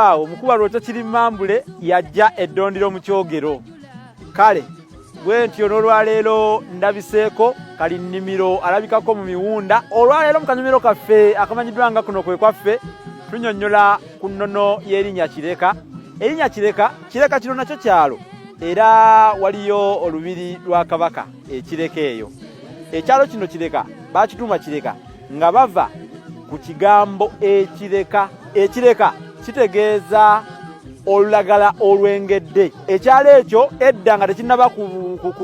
awo omukuba lwoto kiri mambule yajja eddondiro mu kyogero. Kale bwentyo n'olwaleero ndabiseeko kali nnimiro alabikako mu miwunda. Olwaleero mu kanyumiro kaffe akamanyiddwa nga kuno kwe kwaffe tunnyonnyola ku nnono y'erinnya Kireka. Erinnya Kireka kino nakyo kyalo era waliyo olubiri lwa Kabaka Ekireka eyo. Ekyalo kino Kireka bakituuma Kireka nga bava ku kigambo ekireka. Ekireka kitegeeza olulagala olwengedde. Ekyalo ekyo edda nga tekinnaba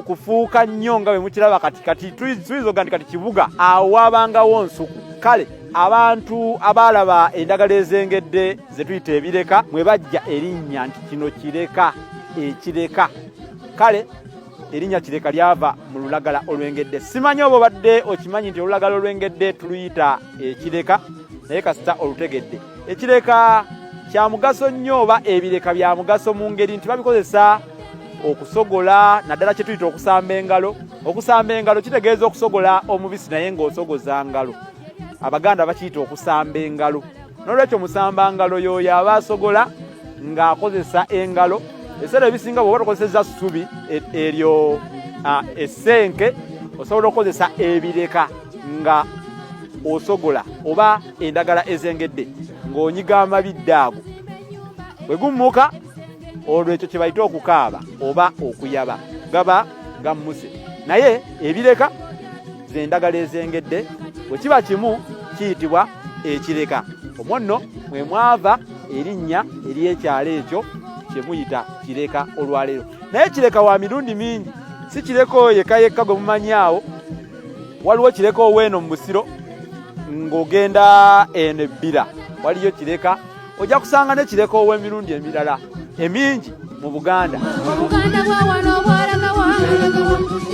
kufuuka nnyo nga bwe mukiraba kati tuyinza ogamba kati kibuga awabangawo nsuku. Kale abantu abalaba endagala ezengedde ze tuyita ebireka mwe bajja erinnya nti kino Kireka. Ekireka kale erinnya Kireka lyava mu lulagala olwengedde. Simanyi oba badde okimanyi nti olulagala olwengedde tuluyita ekireka naye kasita olutegedde. Ekireka kya mugaso nnyo oba ebireka bya mugaso mu ngeri nti babikozesa okusogola naddala kye tuyita okusamba engalo. Okusamba engalo kitegeeza okusogola omubisi naye ng'osogoza ngalo. Abaganda bakiyita okusamba engalo. N'olwekyo musamba ngalo y'oyo aba asogola ng'akozesa engalo. Ebiseera ebisinga bw'oba tokozesezza ssubi eryo essenke osobola okukozesa ebireka nga osogola oba endagala ezengedde ng'onyiga amabidde ago. Bwe gummuka olwekyo kye bayita okukaaba oba okuyaba gaba gammuse. Naye ebireka z'endagala ezengedde bwe kiba kimu kiyitibwa ekireka. Omwo nno mwe mwava erinnya ery'ekyalo ekyo kye muyita Kireka olwaleero. Naye Kireka wa mirundi mingi, si Kireka oyo yekka gwe mumanyi awo. Waliwo Kireka ow'eno mu Busiro ng'ogenda eno ebbira waliyo Kireka. Ojja kusanga ne Kireka ow'emirundi emirala emingi mu Buganda. Obuganda bwa wano bwalagawa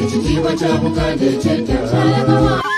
ekitiibwa kya Buganda eky'edda.